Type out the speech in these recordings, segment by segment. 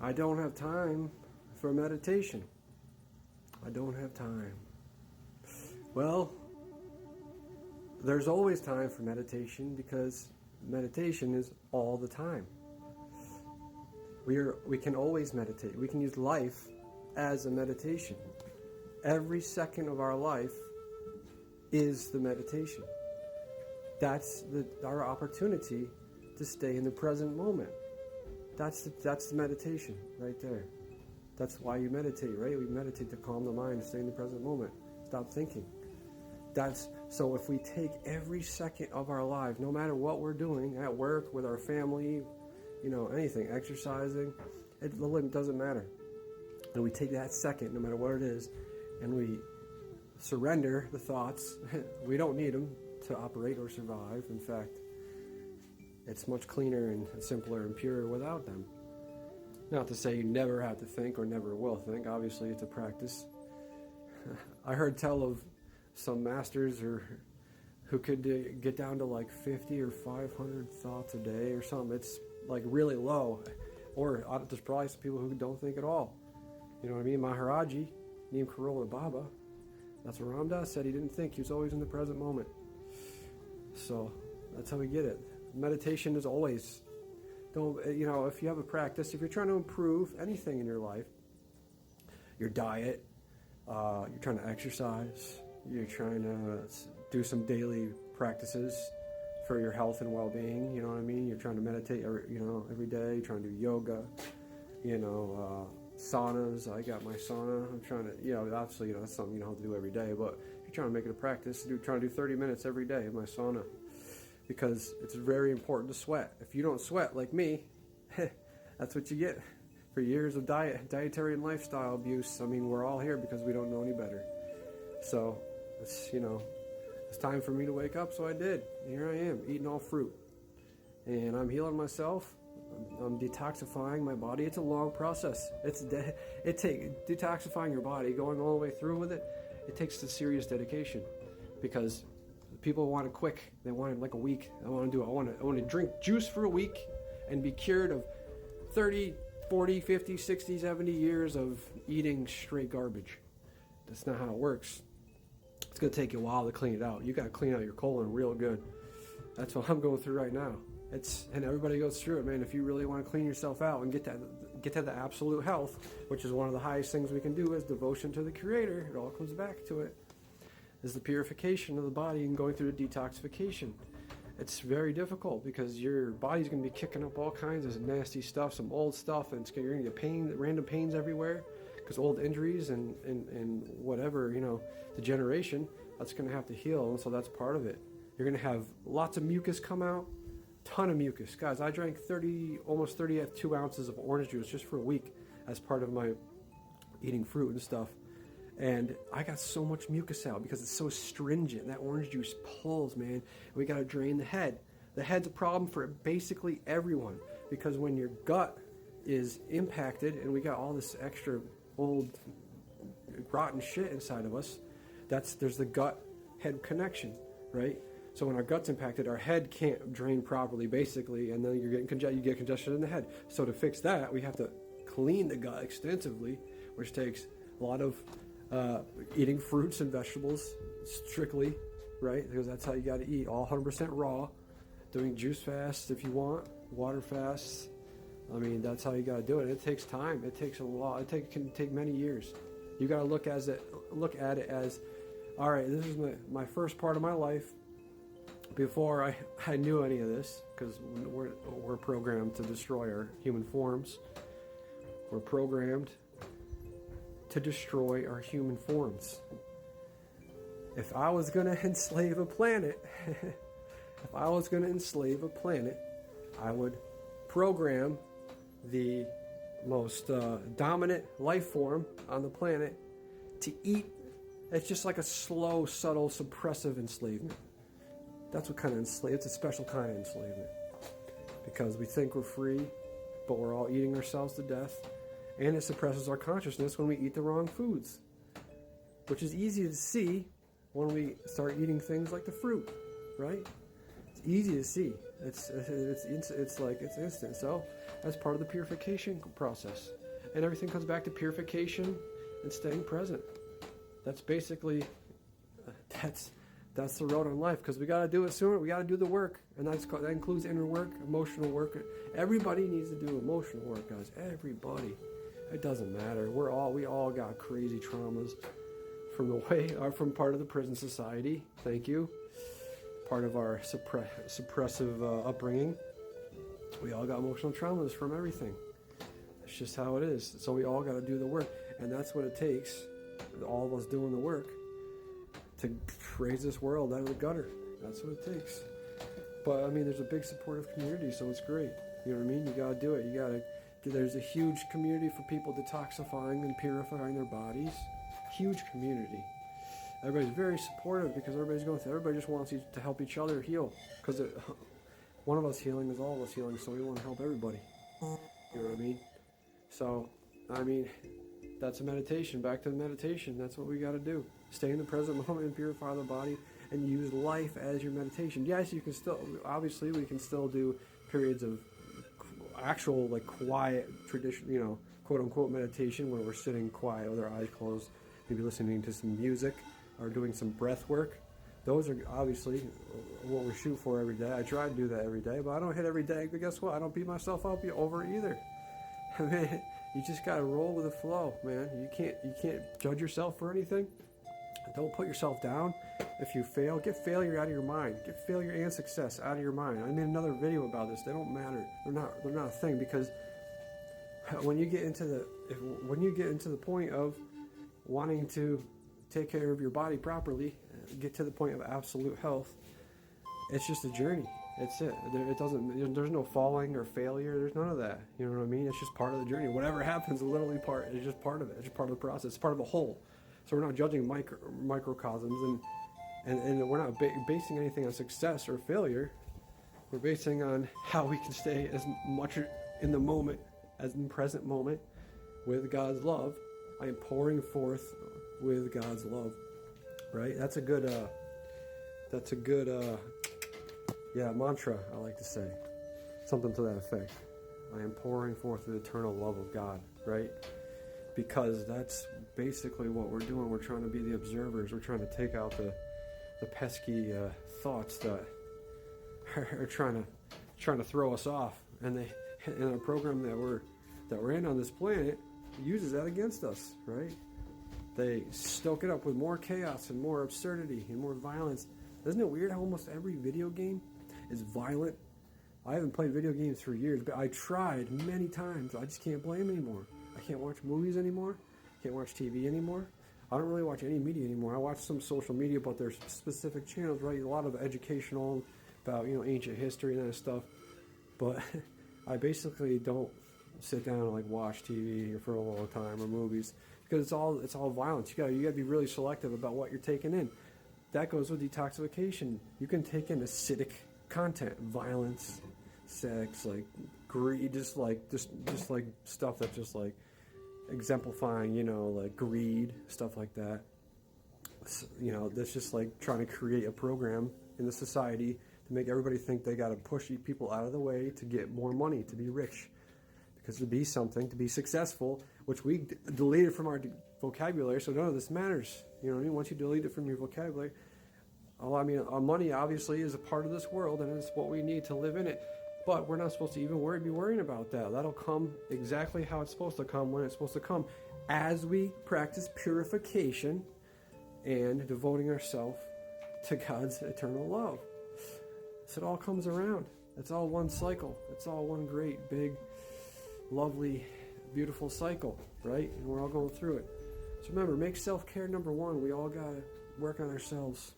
I don't have time for meditation. I don't have time. Well, there's always time for meditation because meditation is all the time. We can always meditate. We can use life as a meditation. Every second of our life is the meditation. That's our opportunity to stay in the present moment. That's the meditation right there. That's why you meditate, right? We meditate to calm the mind, stay in the present moment, stop thinking. So if we take every second of our life, no matter what we're doing, at work, with our family, anything, exercising, it doesn't matter. And we take that second, no matter what it is, and we surrender the thoughts. We don't need them to operate or survive. In fact, it's much cleaner and simpler and purer without them. Not to say you never have to think or never will think. Obviously, it's a practice. I heard tell of some masters who could get down to like 50 or 500 thoughts a day or something. It's like really low. Or there's probably some people who don't think at all. You know what I mean? Maharaji, Neem Karola Baba, that's what Ram Dass said. He didn't think. He was always in the present moment. So that's how we get it. Meditation is always, if you have a practice, if you're trying to improve anything in your life, your diet, you're trying to exercise, you're trying to do some daily practices for your health and well-being, you know what I mean? You're trying to meditate, every day, you're trying to do yoga, saunas. I got my sauna. I'm trying to, obviously, that's something you don't have to do every day, but if you're trying to make it a practice, trying to do 30 minutes every day in my sauna, because it's very important to sweat. If you don't sweat like me, that's what you get for years of dietary and lifestyle abuse. I mean, we're all here because we don't know any better. So it's time for me to wake up. So I did. Here I am, eating all fruit, and I'm healing myself. I'm detoxifying my body. It's a long process. Detoxifying your body, going all the way through with it. It takes a serious dedication, because people want it quick. They want it like a week. I want to drink juice for a week and be cured of 30, 40, 50, 60, 70 years of eating straight garbage. That's not how it works. It's going to take you a while to clean it out. You got to clean out your colon real good. That's what I'm going through right now. And everybody goes through it, man. If you really want to clean yourself out and get to the absolute health, which is one of the highest things we can do, is devotion to the Creator. It all comes back to it. Is the purification of the body and going through the detoxification. It's very difficult because your body's going to be kicking up all kinds of nasty stuff, some old stuff, and you're going to get random pains everywhere because old injuries and whatever, degeneration, that's going to have to heal, and so that's part of it. You're going to have lots of mucus come out, ton of mucus. Guys, I drank almost 32 ounces of orange juice just for a week as part of my eating fruit and stuff. And I got so much mucus out because it's so stringent. That orange juice pulls, man. We got to drain the head. The head's a problem for basically everyone, because when your gut is impacted and we got all this extra old rotten shit inside of us, there's the gut-head connection, right? So when our gut's impacted, our head can't drain properly, basically, and then you get congestion in the head. So to fix that, we have to clean the gut extensively, which takes a lot of eating fruits and vegetables strictly, right? Because that's how you got to eat, all 100% raw. Doing juice fasts if you want, water fasts. I mean, that's how you got to do it. It takes time. It takes a lot. It can take many years. You got to look at it as, all right, this is my first part of my life. Before I knew any of this, because we're programmed to destroy our human forms. We're programmed to destroy our human forms. If I was going to enslave a planet, I would program the most dominant life form on the planet to eat. It's just like a slow, subtle, suppressive enslavement. That's what kind of enslavement. It's a special kind of enslavement, because we think we're free, but we're all eating ourselves to death. And it suppresses our consciousness when we eat the wrong foods, which is easy to see when we start eating things like the fruit, right? It's easy to see. It's instant. So as part of the purification process. And everything comes back to purification and staying present. That's basically, that's the road on life, because we got to do it sooner. We got to do the work, and that includes inner work, emotional work. Everybody needs to do emotional work, guys. Everybody. It doesn't matter. We all got crazy traumas from part of the prison society. Thank you. Part of our suppressive upbringing. We all got emotional traumas from everything. It's just how it is. So we all got to do the work, and that's what it takes. All of us doing the work to raise this world out of the gutter. That's what it takes. But I mean, there's a big supportive community, so it's great. You know what I mean? You got to do it. There's a huge community for people detoxifying and purifying their bodies. Huge community. Everybody's very supportive because everybody just wants to help each other heal. Because one of us healing is all of us healing, so we want to help everybody. You know what I mean? So, I mean, that's a meditation. Back to the meditation. That's what we got to do. Stay in the present moment and purify the body, and use life as your meditation. Yes, you can still, obviously, we can still do periods of actual, like, quiet, tradition, quote unquote meditation, where we're sitting quiet with our eyes closed, maybe listening to some music or doing some breath work. Those are obviously what we shoot for every day. I try to do that every day, but I don't hit every day. But guess what? I don't beat myself up over it either. I mean, you just gotta roll with the flow, man. You can't judge yourself for anything. Don't put yourself down. If you fail, get failure out of your mind. Get failure and success out of your mind. I made another video about this. They don't matter. They're not a thing, because when you get into the point of wanting to take care of your body properly, get to the point of absolute health, it's just a journey. It's it. There's no falling or failure. There's none of that. You know what I mean? It's just part of the journey. Whatever happens, literally it's just part of it. It's just part of the process. It's part of the whole. So we're not judging microcosms, and we're not basing anything on success or failure. We're basing on how we can stay as much in the moment as in the present moment with God's love. I am pouring forth with God's love. Right? That's a good mantra, I like to say. Something to that effect. I am pouring forth the eternal love of God, right? Because that's basically what we're doing. We're trying to be the observers. We're trying to take out the pesky thoughts that are trying to throw us off. And a program that we're in on this planet uses that against us, right? They stoke it up with more chaos and more absurdity and more violence. Isn't it weird how almost every video game is violent? I haven't played video games for years, but I tried many times. I just can't play them anymore. I can't watch movies anymore. Can't watch TV anymore. I don't really watch any media anymore. I watch some social media, but there's specific channels, right? A lot of educational about, ancient history and that stuff. But I basically don't sit down and watch TV for a long time or movies, because it's all violence. You gotta be really selective about what you're taking in. That goes with detoxification. You can take in acidic content, violence, sex, greed, just stuff that's just exemplifying, greed, stuff like that. That's just trying to create a program in the society to make everybody think they got to push people out of the way to get more money, to be rich. Because to be something, to be successful, which we deleted from our vocabulary, so none of this matters. You know what I mean? Once you delete it from your vocabulary, money obviously is a part of this world, and it's what we need to live in it. But we're not supposed to even be worrying about that. That'll come exactly how it's supposed to come, when it's supposed to come, as we practice purification and devoting ourselves to God's eternal love. So it all comes around. It's all one cycle. It's all one great, big, lovely, beautiful cycle, right? And we're all going through it. So remember, make self-care number one. We all got to work on ourselves.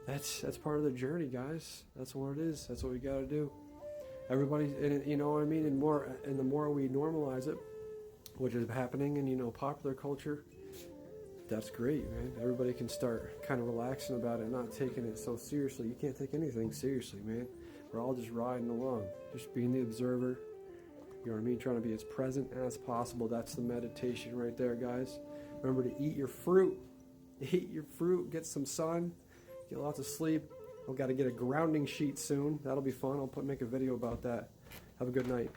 That's part of the journey, guys. That's what it is. That's what we got to do. Everybody, you know what I mean? And the more we normalize it, which is happening in, popular culture, that's great, man. Everybody can start kind of relaxing about it, not taking it so seriously. You can't take anything seriously, man. We're all just riding along, just being the observer. You know what I mean? Trying to be as present as possible. That's the meditation right there, guys. Remember to eat your fruit. Eat your fruit. Get some sun. Get lots of sleep. I've got to get a grounding sheet soon. That'll be fun. I'll make a video about that. Have a good night.